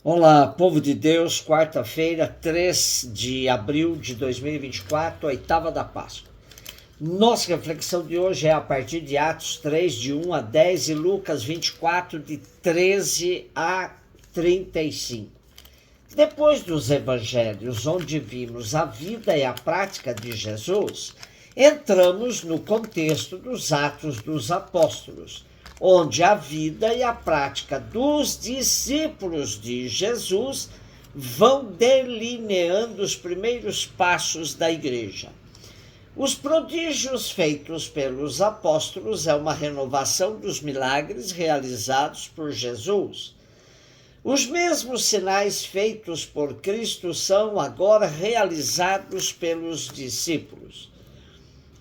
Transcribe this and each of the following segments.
Olá, povo de Deus, quarta-feira, 3 de abril de 2024, oitava da Páscoa. Nossa reflexão de hoje é a partir de Atos 3, de 1 a 10 e Lucas 24, de 13 a 35. Depois dos evangelhos, onde vimos a vida e a prática de Jesus, entramos no contexto dos Atos dos Apóstolos, onde a vida e a prática dos discípulos de Jesus vão delineando os primeiros passos da igreja. Os prodígios feitos pelos apóstolos é uma renovação dos milagres realizados por Jesus. Os mesmos sinais feitos por Cristo são agora realizados pelos discípulos.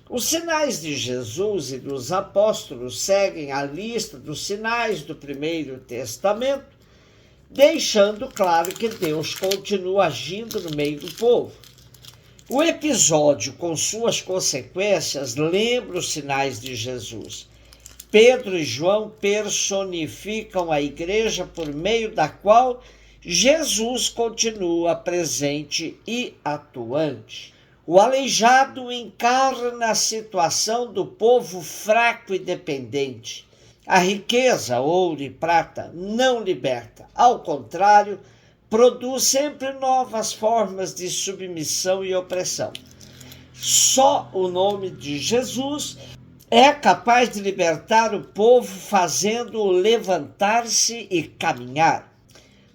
Os sinais de Jesus e dos apóstolos seguem a lista dos sinais do Primeiro Testamento, deixando claro que Deus continua agindo no meio do povo. O episódio, com suas consequências, lembra os sinais de Jesus. Pedro e João personificam a igreja por meio da qual Jesus continua presente e atuante. O aleijado encarna a situação do povo fraco e dependente. A riqueza, ouro e prata, não liberta. Ao contrário, produz sempre novas formas de submissão e opressão. Só o nome de Jesus é capaz de libertar o povo, fazendo-o levantar-se e caminhar.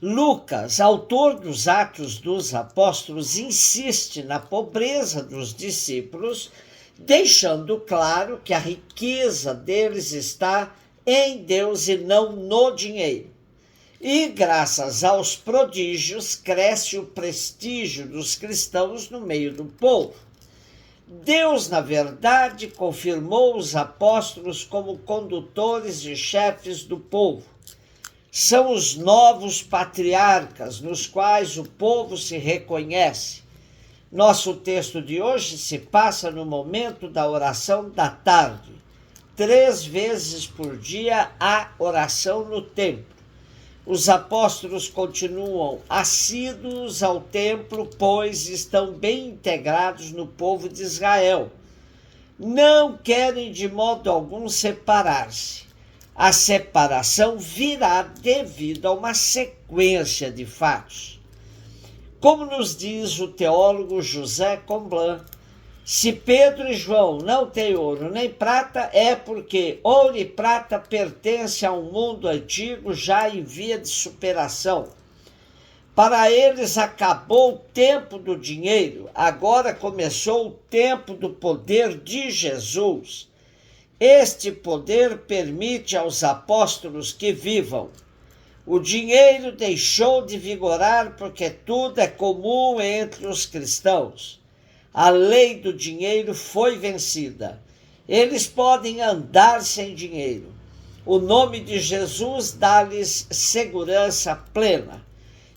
Lucas, autor dos Atos dos Apóstolos, insiste na pobreza dos discípulos, deixando claro que a riqueza deles está em Deus e não no dinheiro. E, graças aos prodígios, cresce o prestígio dos cristãos no meio do povo. Deus, na verdade, confirmou os apóstolos como condutores e chefes do povo. São os novos patriarcas nos quais o povo se reconhece. Nosso texto de hoje se passa no momento da oração da tarde. 3 vezes por dia há oração no templo. Os apóstolos continuam assíduos ao templo, pois estão bem integrados no povo de Israel. Não querem de modo algum separar-se. A separação virá devido a uma sequência de fatos. Como nos diz o teólogo José Comblan, se Pedro e João não têm ouro nem prata, é porque ouro e prata pertencem a um mundo antigo já em via de superação. Para eles acabou o tempo do dinheiro, agora começou o tempo do poder de Jesus. Este poder permite aos apóstolos que vivam. O dinheiro deixou de vigorar porque tudo é comum entre os cristãos. A lei do dinheiro foi vencida. Eles podem andar sem dinheiro. O nome de Jesus dá-lhes segurança plena.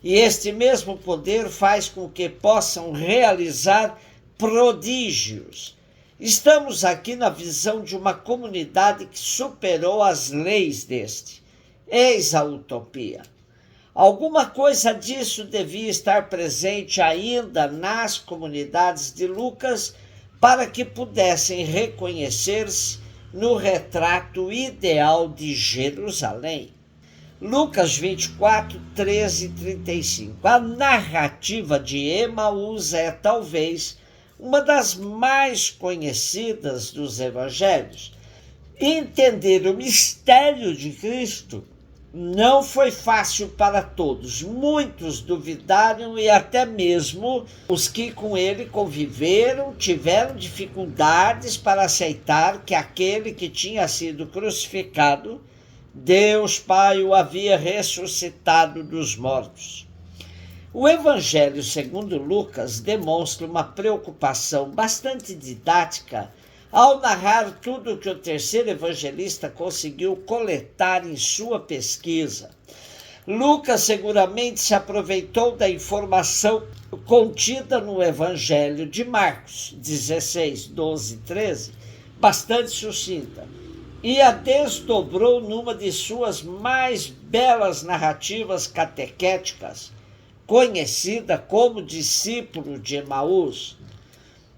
E este mesmo poder faz com que possam realizar prodígios. Estamos aqui na visão de uma comunidade que superou as leis deste. Eis a utopia. Alguma coisa disso devia estar presente ainda nas comunidades de Lucas para que pudessem reconhecer-se no retrato ideal de Jerusalém. Lucas 24, 13 e 35. A narrativa de Emaús é talvez uma das mais conhecidas dos evangelhos. Entender o mistério de Cristo não foi fácil para todos. Muitos duvidaram e até mesmo os que com ele conviveram tiveram dificuldades para aceitar que aquele que tinha sido crucificado, Deus Pai o havia ressuscitado dos mortos. O Evangelho segundo Lucas demonstra uma preocupação bastante didática ao narrar tudo o que o terceiro evangelista conseguiu coletar em sua pesquisa. Lucas seguramente se aproveitou da informação contida no Evangelho de Marcos 16, 12 e 13, bastante sucinta, e a desdobrou numa de suas mais belas narrativas catequéticas, conhecida como discípulo de Emaús.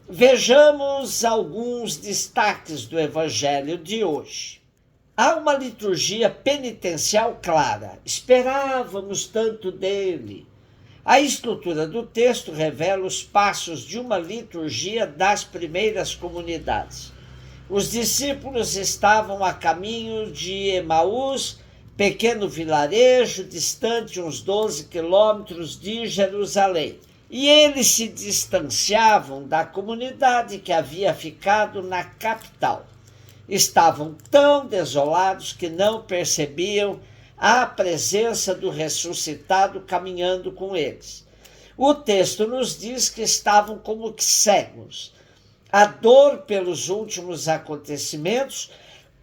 Vejamos alguns destaques do Evangelho de hoje. Há uma liturgia penitencial clara. Esperávamos tanto dele. A estrutura do texto revela os passos de uma liturgia das primeiras comunidades. Os discípulos estavam a caminho de Emaús, pequeno vilarejo distante uns 12 quilômetros de Jerusalém. E eles se distanciavam da comunidade que havia ficado na capital. Estavam tão desolados que não percebiam a presença do ressuscitado caminhando com eles. O texto nos diz que estavam como que cegos. A dor pelos últimos acontecimentos,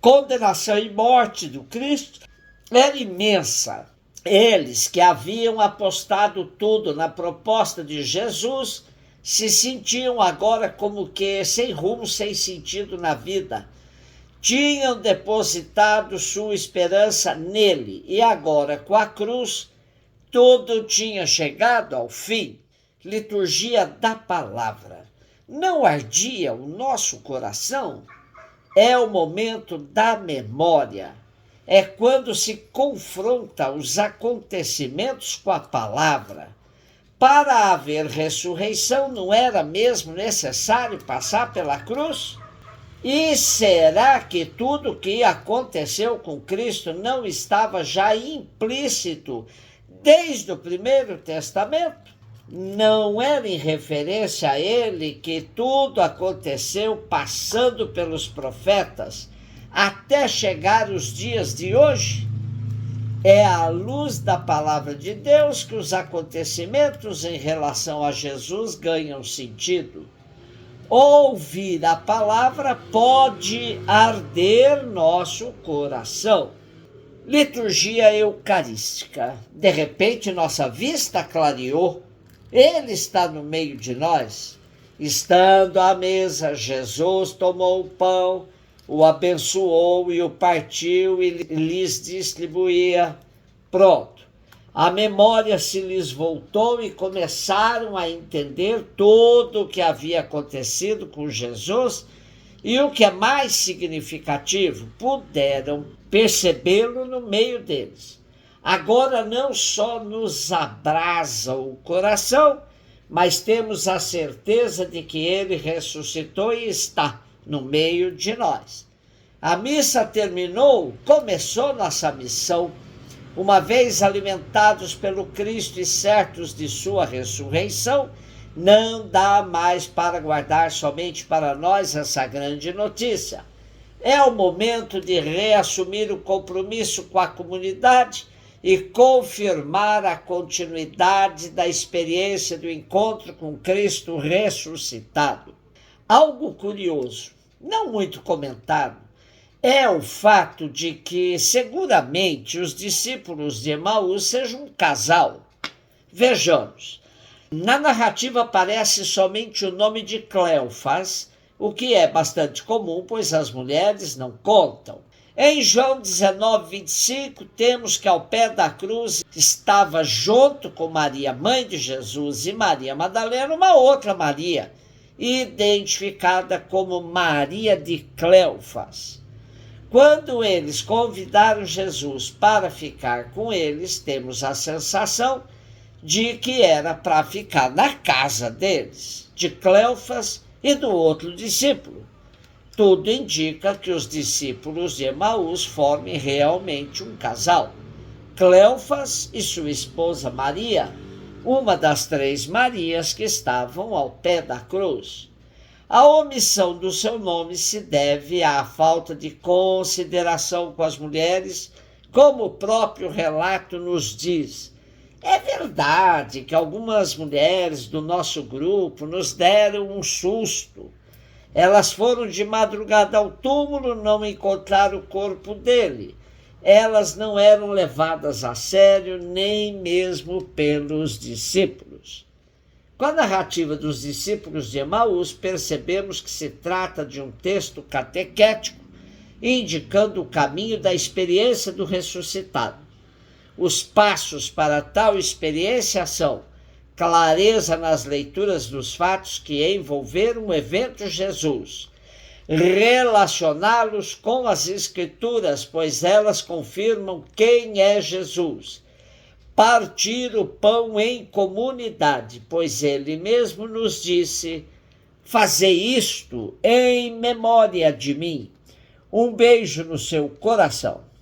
condenação e morte do Cristo, era imensa. Eles que haviam apostado tudo na proposta de Jesus se sentiam agora como que sem rumo, sem sentido na vida. Tinham depositado sua esperança nele e agora, com a cruz, tudo tinha chegado ao fim. Liturgia da palavra. Não ardia o nosso coração? É o momento da memória. É quando se confronta os acontecimentos com a palavra. Para haver ressurreição, não era mesmo necessário passar pela cruz? E será que tudo o que aconteceu com Cristo não estava já implícito desde o Primeiro Testamento? Não era em referência a ele que tudo aconteceu passando pelos profetas, até chegar os dias de hoje? É à luz da palavra de Deus que os acontecimentos em relação a Jesus ganham sentido. Ouvir a palavra pode arder nosso coração. Liturgia eucarística. De repente, nossa vista clareou. Ele está no meio de nós. Estando à mesa, Jesus tomou o pão, o abençoou e o partiu e lhes distribuía. Pronto. A memória se lhes voltou e começaram a entender tudo o que havia acontecido com Jesus e, o que é mais significativo, puderam percebê-lo no meio deles. Agora não só nos abrasa o coração, mas temos a certeza de que ele ressuscitou e está no meio de nós. A missa terminou, começou nossa missão. Uma vez alimentados pelo Cristo e certos de sua ressurreição, não dá mais para guardar somente para nós essa grande notícia. É o momento de reassumir o compromisso com a comunidade e confirmar a continuidade da experiência do encontro com Cristo ressuscitado. Algo curioso, não muito comentado, é o fato de que seguramente os discípulos de Emaús sejam um casal. Vejamos, na narrativa aparece somente o nome de Cleofas, o que é bastante comum, pois as mulheres não contam. Em João 19:25, temos que ao pé da cruz estava junto com Maria, mãe de Jesus, e Maria Madalena, uma outra Maria, identificada como Maria de Cleofas. Quando eles convidaram Jesus para ficar com eles, temos a sensação de que era para ficar na casa deles, de Cleofas e do outro discípulo. Tudo indica que os discípulos de Emaús formem realmente um casal. Cleofas e sua esposa Maria, uma das 3 Marias que estavam ao pé da cruz. A omissão do seu nome se deve à falta de consideração com as mulheres, como o próprio relato nos diz. É verdade que algumas mulheres do nosso grupo nos deram um susto. Elas foram de madrugada ao túmulo, não encontraram o corpo dele. Elas não eram levadas a sério, nem mesmo pelos discípulos. Com a narrativa dos discípulos de Emaús, percebemos que se trata de um texto catequético, indicando o caminho da experiência do ressuscitado. Os passos para tal experiência são clareza nas leituras dos fatos que envolveram o evento Jesus, relacioná-los com as Escrituras, pois elas confirmam quem é Jesus, partir o pão em comunidade, pois ele mesmo nos disse: fazei isto em memória de mim. Um beijo no seu coração.